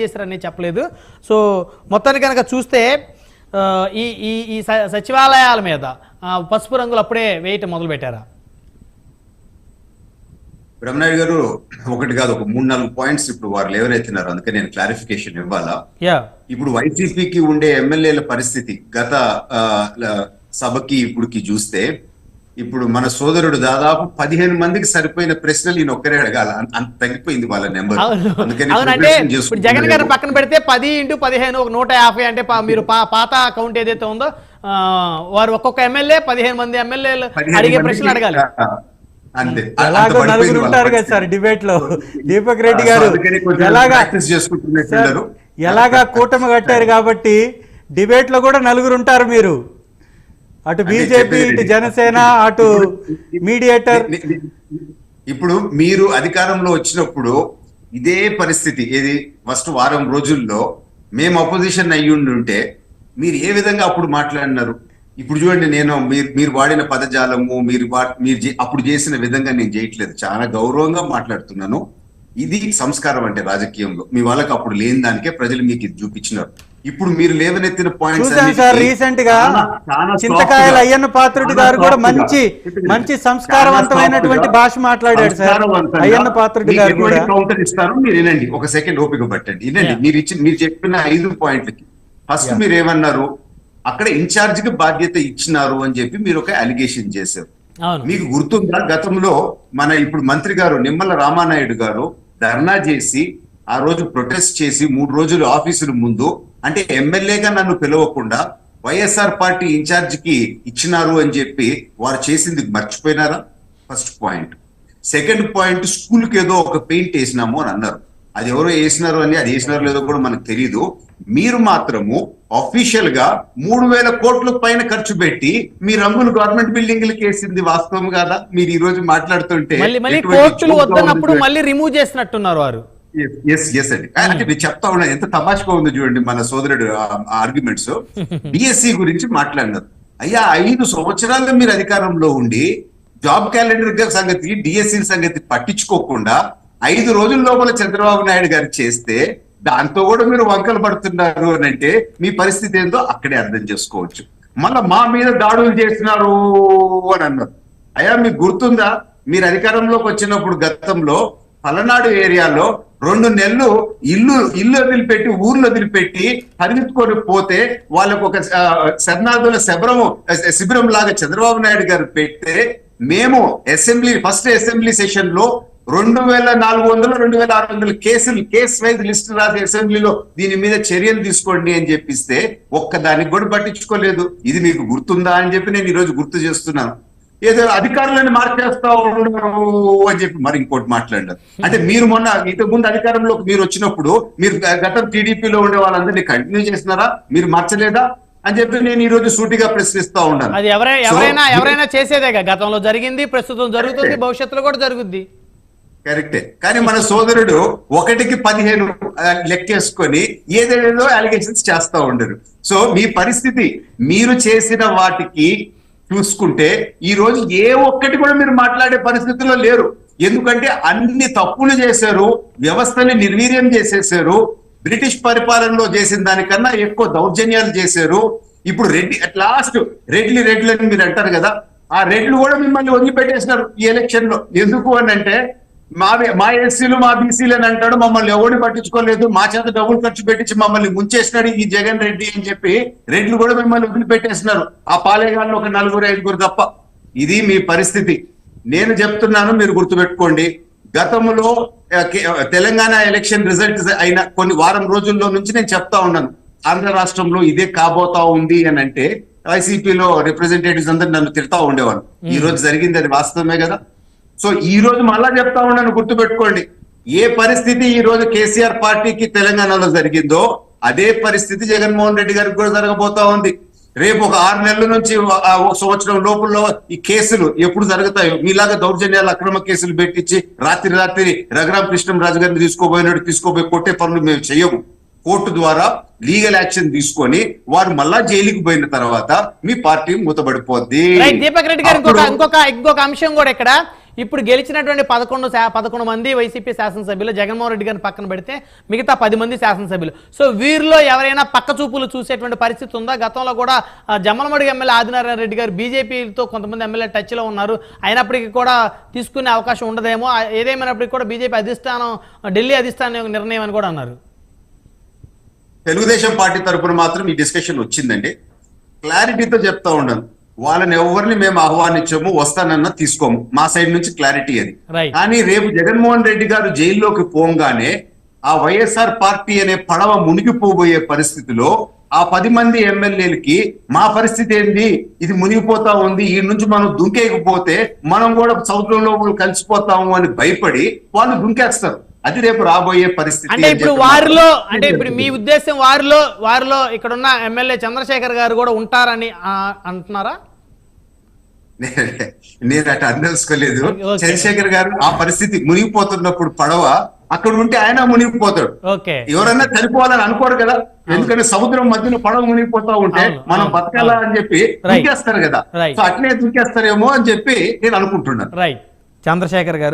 చేశారని చెప్పలేదు. సో మొత్తానికి కనుక చూస్తే ఈ ఈ ఈ సచివాలయాల మీద పసుపు రంగులు అప్పుడే వేయటం మొదలు పెట్టారా? బ్రహ్మనాయుడు గారు ఒకటి కాదు, ఒక 3-4 పాయింట్స్ ఇప్పుడు వారు ఎవరైతున్నారు, అందుకే నేను క్లారిఫికేషన్ ఇవ్వాలా. ఇప్పుడు వైసీపీకి ఉండే ఎమ్మెల్యేల పరిస్థితి గత సభకి ఇప్పుడుకి చూస్తే, ఇప్పుడు మన సోదరుడు దాదాపు 15 మందికి సరిపోయిన ప్రశ్నలు ఈయన ఒక్కరే అడగాల, అంత తగ్గిపోయింది వాళ్ళ నెంబర్. అందుకని జగన్ గారు పక్కన పెడితే 10x15 150 అంటే మీరు పాత అకౌంట్ ఏదైతే ఉందో వారు ఒక్కొక్క ఎమ్మెల్యే 15 మంది ఎమ్మెల్యేలు అడిగే ప్రశ్నలు అడగాలి. అంతే. నలుగురు ఉంటారు కదా సార్ డిబేట్ లో. దీపక్ రెడ్డి గారు ఎలాగా కూటమి కట్టారు కాబట్టి డిబేట్ లో కూడా నలుగురు ఉంటారు. మీరు అటు బీజేపీ, ఇటు జనసేన, అటు మీడియేటర్. ఇప్పుడు మీరు అధికారంలో వచ్చినప్పుడు ఇదే పరిస్థితి ఏది ఫస్ట్ వారం రోజుల్లో మేము అపోజిషన్ అయ్యి ఉంటే మీరు ఏ విధంగా అప్పుడు మాట్లాడినారు? ఇప్పుడు చూడండి, నేను మీరు వాడిన పదజాలము, మీరు అప్పుడు చేసిన విధంగా నేను చేయట్లేదు, చాలా గౌరవంగా మాట్లాడుతున్నాను. ఇది సంస్కారం అంటే రాజకీయంలో. మీ వాళ్ళకి అప్పుడు లేని దానికే ప్రజలు మీకు ఇది చూపించినారు. ఇప్పుడు మీరు లేవనెత్తిన పాయింట్స్ రీసెంట్ గా చింతకాయల అయ్యన్న పాత్రుడు గారు కూడా మంచి సంస్కారవంతమైన భాష మాట్లాడాడు సార్. అయ్యన్న పాత్రుడు గారు కూడా కౌంటర్ ఇస్తారు, మీరు వినండి, ఒక సెకండ్ ఓపిక పట్టండి, వినండి. మీరు చెప్పిన 5 పాయింట్లకి ఫస్ట్ మీరు ఏమన్నారు, అక్కడ ఇన్ఛార్జ్ కి బాధ్యత ఇచ్చినారు అని చెప్పి మీరు ఒక అలిగేషన్ చేశారు. మీకు గుర్తుందా, గతంలో మన ఇప్పుడు మంత్రి గారు నిమ్మల రామానాయుడు గారు ధర్నా చేసి ఆ రోజు ప్రొటెస్ట్ చేసి 3 రోజులు ఆఫీసుల ముందు, అంటే ఎమ్మెల్యేగా నన్ను పిలవకుండా వైఎస్ఆర్ పార్టీ ఇన్ఛార్జ్ కి ఇచ్చినారు అని చెప్పి వారు చేసింది మర్చిపోయినారా? First point. Second point, school కి ఏదో ఒక పెయింట్ వేసినాము అని అన్నారు. అది ఎవరో వేసినారు అని, అది వేసినారో లేదో కూడా మనకు తెలియదు. మీరు మాత్రము అఫీషియల్ గా 3000 కోట్ల పైన ఖర్చు పెట్టి మీ రంగులు గవర్నమెంట్ బిల్డింగ్లకి వేసింది వాస్తవం కాదా? మీరు ఈ రోజు మాట్లాడుతుంటే మళ్ళీ రిమూవ్ చేసినట్టున్నారు వారు. ఎస్ అండి, అంటే మీరు చెప్తా ఉన్నా ఎంత తమాషగా ఉంది చూడండి మన సోదరుడు ఆర్గ్యుమెంట్స్. డిఎస్సి గురించి మాట్లాడినారు. అయ్యా 5 సంవత్సరాలుగా మీరు అధికారంలో ఉండి జాబ్ క్యాలెండర్ సంగతి, డిఎస్సి సంగతి పట్టించుకోకుండా 5 రోజుల లోపల చంద్రబాబు నాయుడు గారు చేస్తే దాంతో కూడా మీరు వంకలు పడుతున్నారు అని అంటే మీ పరిస్థితి ఏందో అక్కడే అర్థం చేసుకోవచ్చు. మళ్ళా మా మీద దాడులు చేస్తున్నారు అని అన్నారు. అయ్యా మీకు గుర్తుందా, మీరు అధికారంలోకి వచ్చినప్పుడు గతంలో పలనాడు ఏరియాలో 2 నెలలు ఇల్లు వదిలిపెట్టి ఊర్లు వదిలిపెట్టి పరిగెత్తుకొని పోతే వాళ్ళకు ఒక శరణార్థుల శిబిరం లాగా చంద్రబాబు నాయుడు గారు పెడితే మేము ఫస్ట్ అసెంబ్లీ సెషన్ లో 2400-2600 కేస్ వైజ్ లిస్ట్ రాసి అసెంబ్లీలో దీని మీద చర్యలు తీసుకోండి అని చెప్పిస్తే ఒక్కదానికి కూడా పట్టించుకోలేదు. ఇది మీకు గుర్తుందా అని చెప్పి నేను ఈ రోజు గుర్తు చేస్తున్నాను. ఏదో అధికారులను మార్చేస్తా ఉన్నారు అని చెప్పి మరి ఇంకోటి మాట్లాడారు. అంటే మీరు మొన్న ఇంతకు ముందు అధికారంలోకి మీరు వచ్చినప్పుడు మీరు గతం టీడీపీలో ఉండే వాళ్ళందరినీ కంటిన్యూ చేసినారా? మీరు మార్చలేదా అని చెప్పి నేను ఈ రోజు సూటిగా ప్రశ్నిస్తా ఉన్నాను. అది ఎవరైనా చేసేదేగా, గతంలో జరిగింది, ప్రస్తుతం జరుగుతుంది, భవిష్యత్తులో కూడా జరుగుద్ది. కరెక్టే. కానీ మన సోదరుడు 1కి 15 లెక్కేసుకొని ఏదేదో అలిగేషన్స్ చేస్తా ఉండరు. సో మీ పరిస్థితి మీరు చేసిన వాటికి చూసుకుంటే ఈ రోజు ఏ ఒక్కటి కూడా మీరు మాట్లాడే పరిస్థితిలో లేరు. ఎందుకంటే అన్ని తప్పులు చేశారు, వ్యవస్థని నిర్వీర్యం చేసేసారు, బ్రిటిష్ పరిపాలనలో చేసిన దానికన్నా ఎక్కువ దౌర్జన్యాలు చేశారు. ఇప్పుడు రెడ్లు అని మీరు అంటారు కదా, ఆ రెడ్లు కూడా మిమ్మల్ని వదిలిపెట్టేసినారు ఈ ఎలక్షన్ లో. ఎందుకు అని అంటే మా ఎస్సీలు మా బీసీలు అని అంటాడు, మమ్మల్ని ఎవరిని పట్టించుకోలేదు, మా చేత డబ్బులు ఖర్చు పెట్టించి మమ్మల్ని ముంచేసినాడు ఈ జగన్ రెడ్డి అని చెప్పి రెడ్లు కూడా మిమ్మల్ని వదిలిపెట్టేసినారు. ఆ పాలేగాళ్ళు ఒక 4-5 తప్ప. ఇది మీ పరిస్థితి. నేను చెప్తున్నాను, మీరు గుర్తుపెట్టుకోండి. గతంలో తెలంగాణ ఎలక్షన్ రిజల్ట్ అయిన కొన్ని వారం రోజుల్లో నుంచి నేను చెప్తా ఉన్నాను, ఆంధ్ర రాష్ట్రంలో ఇదే కాబోతా ఉంది అని అంటే వైసీపీలో రిప్రజెంటేటివ్స్ అందరు నన్ను తిడతా ఉండేవాళ్ళు. ఈ రోజు జరిగింది అది వాస్తవమే కదా. సో ఈ రోజు మళ్ళా చెప్తా ఉన్నాను, గుర్తుపెట్టుకోండి. ఏ పరిస్థితి ఈ రోజు కేసీఆర్ పార్టీకి తెలంగాణలో జరిగిందో అదే పరిస్థితి జగన్మోహన్ రెడ్డి గారికి కూడా జరగబోతా ఉంది. రేపు ఒక 6 నెలల నుంచి 1 సంవత్సరం లోపల ఈ కేసులు ఎప్పుడు జరుగుతాయో, మీలాగా దౌర్జన్యాలు అక్రమ కేసులు పెట్టించి రాత్రి రఘురామ కృష్ణంరాజు గారిని తీసుకోపోయి కొట్టే పనులు మేము చేయము. కోర్టు ద్వారా లీగల్ యాక్షన్ తీసుకొని వారు మళ్ళా జైలుకి పోయిన తర్వాత మీ పార్టీ మూతబడిపోద్ది. దీపక్ రెడ్డి గారు ఇంకొక అంశం కూడా ఇక్కడ ఇప్పుడు గెలిచినటువంటి 11 మంది వైసీపీ శాసనసభ్యులు జగన్మోహన్ రెడ్డి గారిని పక్కన పెడితే మిగతా 10 మంది శాసనసభ్యులు. సో వీరిలో ఎవరైనా పక్క చూపులు చూసేటువంటి పరిస్థితి ఉందా? గతంలో కూడా జమ్మలమడుగు ఎమ్మెల్యే ఆదినారాయణ రెడ్డి గారు బీజేపీతో కొంతమంది ఎమ్మెల్యే టచ్లో ఉన్నారు, అయినప్పటికీ కూడా తీసుకునే అవకాశం ఉండదేమో, ఏదేమైనప్పటికీ కూడా బీజేపీ అధిష్టానం, ఢిల్లీ అధిష్టానం నిర్ణయం అని కూడా అన్నారు. తెలుగుదేశం పార్టీ తరఫున మాత్రం ఈ డిస్కషన్ వచ్చిందండి. క్లారిటీతో చెప్తా ఉన్నాను, వాళ్ళని ఎవరిని మేము ఆహ్వానించాము, వస్తానన్నా తీసుకోము, మా సైడ్ నుంచి క్లారిటీ అది. కానీ రేపు జగన్మోహన్ రెడ్డి గారు జైల్లోకి పోగానే ఆ వైఎస్ఆర్ పార్టీ అనే పడవ మునిగిపోబోయే పరిస్థితిలో ఆ 10 మంది ఎమ్మెల్యేలకి మా పరిస్థితి ఏంది, ఇది మునిగిపోతా ఉంది, ఈ నుంచి మనం దుంకేయకపోతే మనం కూడా సముద్రంలో కలిసిపోతాము అని భయపడి వాళ్ళు దుంకేస్తారు. అది రేపు రాబోయే పరిస్థితి. అంటే ఇప్పుడు వారిలో, అంటే ఇప్పుడు మీ ఉద్దేశం వారిలో ఇక్కడ ఉన్న ఎమ్మెల్యే చంద్రశేఖర్ గారు కూడా ఉంటారని అంటున్నారా? నేను అటు అందలుసుకోలేదు. చంద్రశేఖర్ గారు ఆ పరిస్థితి మునిగిపోతున్నప్పుడు పడవ అక్కడ ఉంటే ఆయన మునిగిపోతాడు. ఎవరన్నా చనిపోవాలని అనుకోరు కదా, ఎందుకంటే సముద్రం మధ్యలో పడవ మునిగిపోతా ఉంటే మనం బతకాలా అని చెప్పి దుంకేస్తారు కదా, సో అట్లే దుంకేస్తారేమో అని చెప్పి నేను అనుకుంటున్నాను. రైట్, చంద్రశేఖర్ గారు.